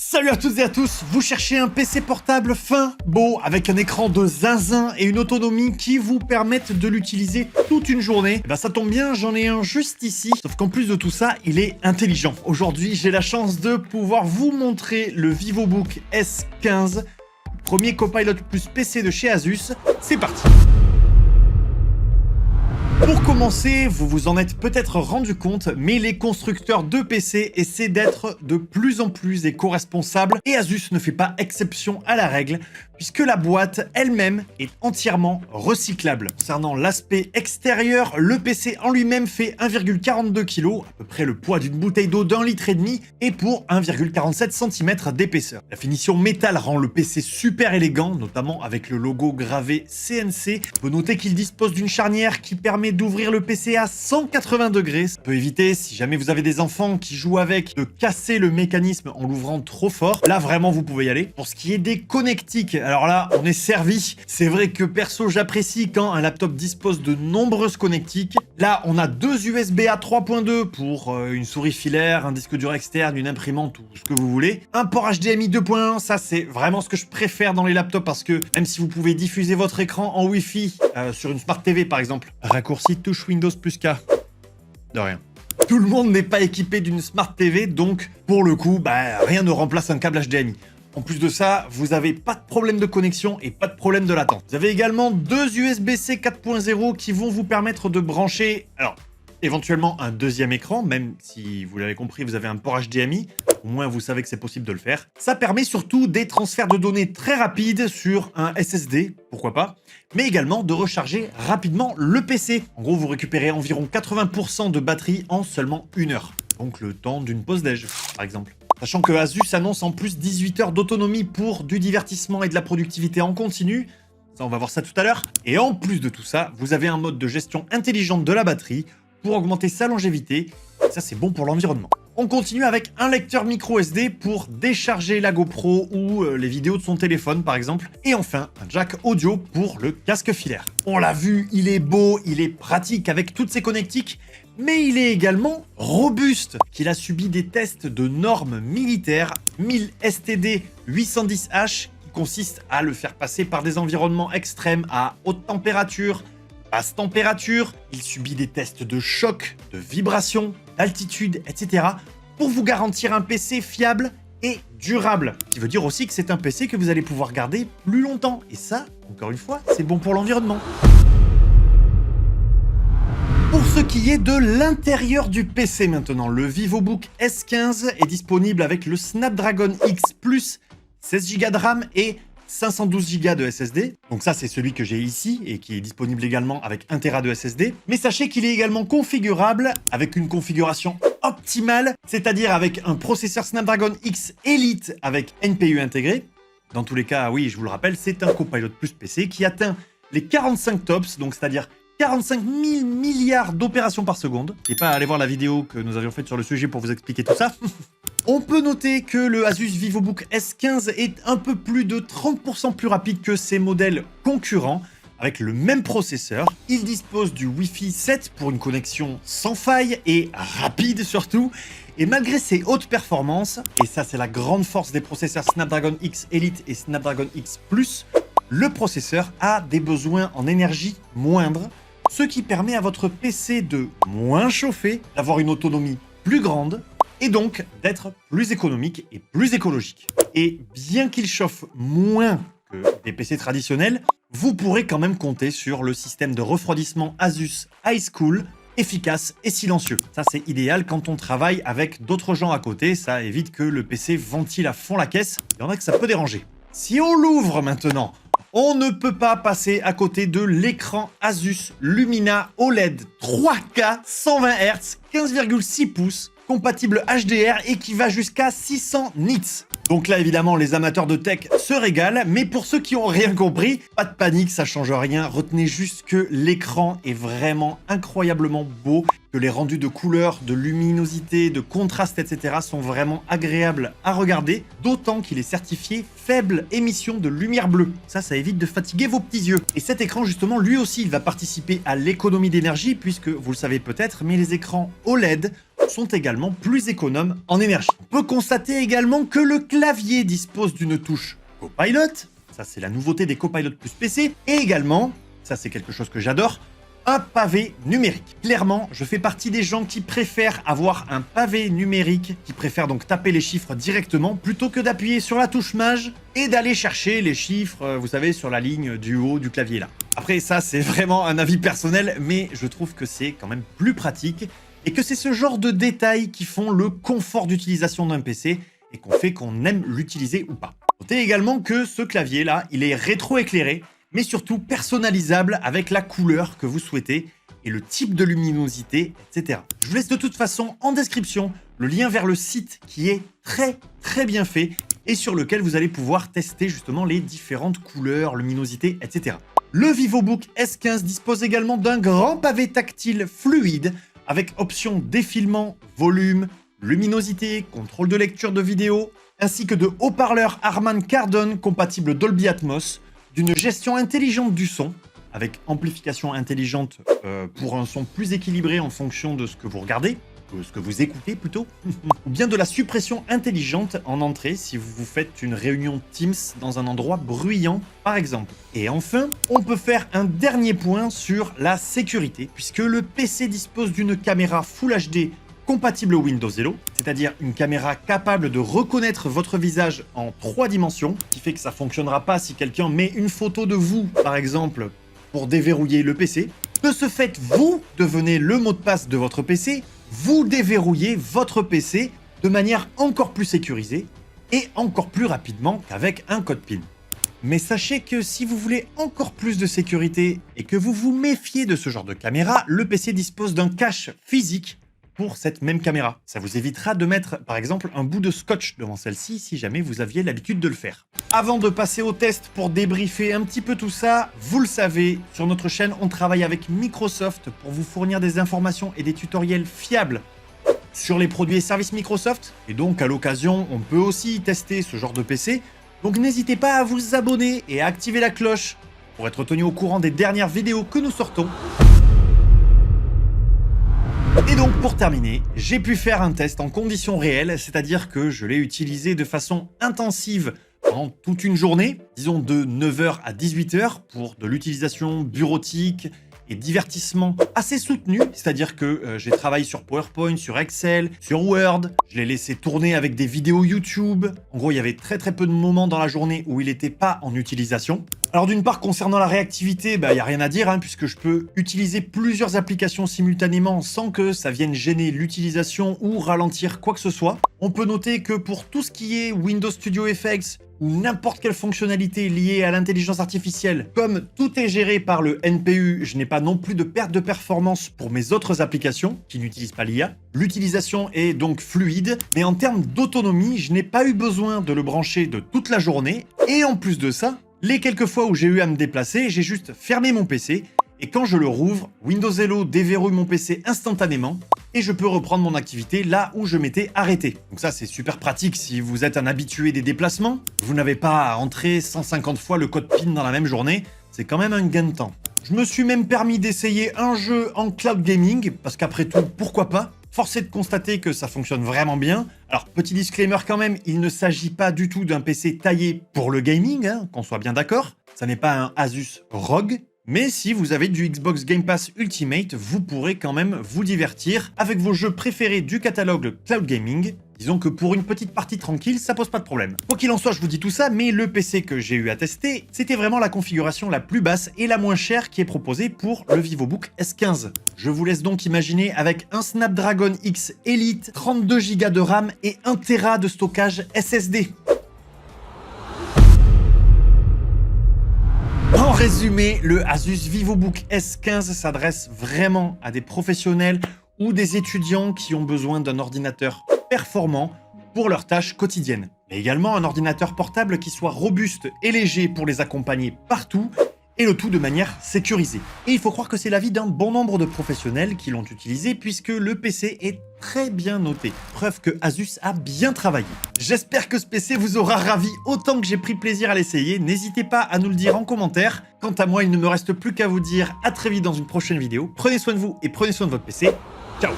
Salut à toutes et à tous, vous cherchez un PC portable fin, beau, avec un écran de zinzin et une autonomie qui vous permettent de l'utiliser toute une journée. Et ben ça tombe bien, j'en ai un juste ici, sauf qu'en plus de tout ça, il est intelligent. Aujourd'hui, j'ai la chance de pouvoir vous montrer le VivoBook S15, premier Copilot Plus PC de chez Asus. C'est parti! Pour commencer, vous vous en êtes peut-être rendu compte, mais les constructeurs de PC essaient d'être de plus en plus éco-responsables et Asus ne fait pas exception à la règle, puisque la boîte elle-même est entièrement recyclable. Concernant l'aspect extérieur, le PC en lui-même fait 1,42 kg, à peu près le poids d'une bouteille d'eau d'1,5 litre et pour 1,47 cm d'épaisseur. La finition métal rend le PC super élégant, notamment avec le logo gravé CNC. On peut noter qu'il dispose d'une charnière qui permet d'ouvrir le PC à 180 degrés. Ça peut éviter, si jamais vous avez des enfants qui jouent avec, de casser le mécanisme en l'ouvrant trop fort. Là, vraiment, vous pouvez y aller. Pour ce qui est des connectiques, alors là, on est servi. C'est vrai que perso, j'apprécie quand un laptop dispose de nombreuses connectiques. Là, on a deux USB-A 3.2 pour une souris filaire, un disque dur externe, une imprimante ou ce que vous voulez. Un port HDMI 2.1, ça c'est vraiment ce que je préfère dans les laptops parce que même si vous pouvez diffuser votre écran en Wi-Fi sur une Smart TV par exemple, raccourci touche Windows plus K. De rien. Tout le monde n'est pas équipé d'une Smart TV, donc pour le coup, rien ne remplace un câble HDMI. En plus de ça, vous n'avez pas de problème de connexion et pas de problème de latence. Vous avez également deux USB-C 4.0 qui vont vous permettre de brancher, alors, éventuellement un deuxième écran, même si vous l'avez compris, vous avez un port HDMI. Au moins, vous savez que c'est possible de le faire. Ça permet surtout des transferts de données très rapides sur un SSD, pourquoi pas, mais également de recharger rapidement le PC. En gros, vous récupérez environ 80% de batterie en seulement 1 heure. Donc le temps d'une pause déj, par exemple. Sachant que Asus annonce en plus 18 heures d'autonomie pour du divertissement et de la productivité en continu. Ça, on va voir ça tout à l'heure. Et en plus de tout ça, vous avez un mode de gestion intelligente de la batterie pour augmenter sa longévité. Et ça, c'est bon pour l'environnement. On continue avec un lecteur micro SD pour décharger la GoPro ou les vidéos de son téléphone par exemple. Et enfin, un jack audio pour le casque filaire. On l'a vu, il est beau, il est pratique avec toutes ses connectiques, mais il est également robuste, qu'il a subi des tests de normes militaires 1000 STD 810H qui consiste à le faire passer par des environnements extrêmes à haute température, basse température. Il subit des tests de choc, de vibration, d'altitude, etc. pour vous garantir un PC fiable et durable. Ce qui veut dire aussi que c'est un PC que vous allez pouvoir garder plus longtemps. Et ça, encore une fois, c'est bon pour l'environnement. Pour ce qui est de l'intérieur du PC maintenant, le VivoBook S15 est disponible avec le Snapdragon X Plus, 16 Go de RAM et 512 Go de SSD. Donc ça, c'est celui que j'ai ici et qui est disponible également avec 1 Tera de SSD. Mais sachez qu'il est également configurable avec une configuration optimale, c'est-à-dire avec un processeur Snapdragon X Elite avec NPU intégré. Dans tous les cas, oui, je vous le rappelle, c'est un Copilot Plus PC qui atteint les 45 TOPS, donc c'est-à-dire 45 000 milliards d'opérations par seconde. Et pas à aller voir la vidéo que nous avions faite sur le sujet pour vous expliquer tout ça. On peut noter que le Asus VivoBook S15 est un peu plus de 30% plus rapide que ses modèles concurrents, avec le même processeur. Il dispose du Wi-Fi 7 pour une connexion sans faille et rapide surtout. Et malgré ses hautes performances, et ça c'est la grande force des processeurs Snapdragon X Elite et Snapdragon X Plus, le processeur a des besoins en énergie moindres, ce qui permet à votre PC de moins chauffer, d'avoir une autonomie plus grande, et donc d'être plus économique et plus écologique. Et bien qu'il chauffe moins que des PC traditionnels, vous pourrez quand même compter sur le système de refroidissement Asus iCool, efficace et silencieux. Ça, c'est idéal quand on travaille avec d'autres gens à côté, ça évite que le PC ventile à fond la caisse. Il y en a que ça peut déranger. Si on l'ouvre maintenant, on ne peut pas passer à côté de l'écran Asus Lumina OLED 3K 120 Hz 15,6 pouces compatible HDR et qui va jusqu'à 600 nits. Donc là, évidemment, les amateurs de tech se régalent, mais pour ceux qui n'ont rien compris, pas de panique, ça change rien. Retenez juste que l'écran est vraiment incroyablement beau, que les rendus de couleurs, de luminosité, de contraste, etc. sont vraiment agréables à regarder, d'autant qu'il est certifié faible émission de lumière bleue. Ça évite de fatiguer vos petits yeux. Et cet écran, justement, lui aussi, il va participer à l'économie d'énergie, puisque, vous le savez peut-être, mais les écrans OLED sont également plus économes en énergie. On peut constater également que le clavier dispose d'une touche Copilot, ça c'est la nouveauté des Copilot plus PC, et également, ça c'est quelque chose que j'adore, un pavé numérique. Clairement, je fais partie des gens qui préfèrent avoir un pavé numérique, qui préfèrent donc taper les chiffres directement, plutôt que d'appuyer sur la touche mage et d'aller chercher les chiffres, vous savez, sur la ligne du haut du clavier là. Après ça, c'est vraiment un avis personnel, mais je trouve que c'est quand même plus pratique, et que c'est ce genre de détails qui font le confort d'utilisation d'un PC, et qu'on fait qu'on aime l'utiliser ou pas. Notez également que ce clavier là, il est rétro-éclairé, mais surtout personnalisable avec la couleur que vous souhaitez et le type de luminosité, etc. Je vous laisse de toute façon en description le lien vers le site qui est très bien fait et sur lequel vous allez pouvoir tester justement les différentes couleurs, luminosité, etc. Le VivoBook S15 dispose également d'un grand pavé tactile fluide avec option défilement, volume, luminosité, contrôle de lecture de vidéo, ainsi que de haut-parleurs Harman Kardon compatibles Dolby Atmos, d'une gestion intelligente du son, avec amplification intelligente pour un son plus équilibré en fonction de ce que vous regardez, ce que vous écoutez plutôt, ou bien de la suppression intelligente en entrée si vous faites une réunion Teams dans un endroit bruyant par exemple. Et enfin, on peut faire un dernier point sur la sécurité, puisque le PC dispose d'une caméra Full HD compatible Windows Hello, c'est-à-dire une caméra capable de reconnaître votre visage en 3 dimensions, qui fait que ça fonctionnera pas si quelqu'un met une photo de vous, par exemple, pour déverrouiller le PC. De ce fait, vous devenez le mot de passe de votre PC, vous déverrouillez votre PC de manière encore plus sécurisée et encore plus rapidement qu'avec un code PIN. Mais sachez que si vous voulez encore plus de sécurité et que vous vous méfiez de ce genre de caméra, le PC dispose d'un cache physique pour cette même caméra. Ça vous évitera de mettre, par exemple, un bout de scotch devant celle-ci si jamais vous aviez l'habitude de le faire. Avant de passer au test pour débriefer un petit peu tout ça, vous le savez, sur notre chaîne, on travaille avec Microsoft pour vous fournir des informations et des tutoriels fiables sur les produits et services Microsoft. Et donc, à l'occasion, on peut aussi tester ce genre de PC. Donc, n'hésitez pas à vous abonner et à activer la cloche pour être tenu au courant des dernières vidéos que nous sortons. Et donc pour terminer, j'ai pu faire un test en conditions réelles, c'est-à-dire que je l'ai utilisé de façon intensive pendant toute une journée, disons de 9 h à 18 h pour de l'utilisation bureautique et divertissement assez soutenu, c'est-à-dire que j'ai travaillé sur PowerPoint, sur Excel, sur Word, je l'ai laissé tourner avec des vidéos YouTube. En gros, il y avait très peu de moments dans la journée où il n'était pas en utilisation. Alors d'une part, concernant la réactivité, il n'y a rien à dire, puisque je peux utiliser plusieurs applications simultanément sans que ça vienne gêner l'utilisation ou ralentir quoi que ce soit. On peut noter que pour tout ce qui est Windows Studio Effects ou n'importe quelle fonctionnalité liée à l'intelligence artificielle, comme tout est géré par le NPU, je n'ai pas non plus de perte de performance pour mes autres applications qui n'utilisent pas l'IA. L'utilisation est donc fluide, mais en termes d'autonomie, je n'ai pas eu besoin de le brancher de toute la journée. Et en plus de ça, les quelques fois où j'ai eu à me déplacer, j'ai juste fermé mon PC et quand je le rouvre, Windows Hello déverrouille mon PC instantanément et je peux reprendre mon activité là où je m'étais arrêté. Donc ça, c'est super pratique si vous êtes un habitué des déplacements. Vous n'avez pas à entrer 150 fois le code PIN dans la même journée. C'est quand même un gain de temps. Je me suis même permis d'essayer un jeu en cloud gaming parce qu'après tout, pourquoi pas ? Force est de constater que ça fonctionne vraiment bien. Alors, petit disclaimer quand même, il ne s'agit pas du tout d'un PC taillé pour le gaming, qu'on soit bien d'accord. Ça n'est pas un Asus ROG. Mais si vous avez du Xbox Game Pass Ultimate, vous pourrez quand même vous divertir avec vos jeux préférés du catalogue Cloud Gaming. Disons que pour une petite partie tranquille, ça pose pas de problème. Quoi qu'il en soit, je vous dis tout ça, mais le PC que j'ai eu à tester, c'était vraiment la configuration la plus basse et la moins chère qui est proposée pour le VivoBook S15. Je vous laisse donc imaginer avec un Snapdragon X Elite, 32 Go de RAM et 1 Tera de stockage SSD. En résumé, le Asus VivoBook S15 s'adresse vraiment à des professionnels ou des étudiants qui ont besoin d'un ordinateur performant pour leurs tâches quotidiennes, mais également un ordinateur portable qui soit robuste et léger pour les accompagner partout, et le tout de manière sécurisée. Et il faut croire que c'est l'avis d'un bon nombre de professionnels qui l'ont utilisé puisque le PC est très bien noté. Preuve que Asus a bien travaillé. J'espère que ce PC vous aura ravi autant que j'ai pris plaisir à l'essayer. N'hésitez pas à nous le dire en commentaire. Quant à moi, il ne me reste plus qu'à vous dire à très vite dans une prochaine vidéo. Prenez soin de vous et prenez soin de votre PC. Ciao!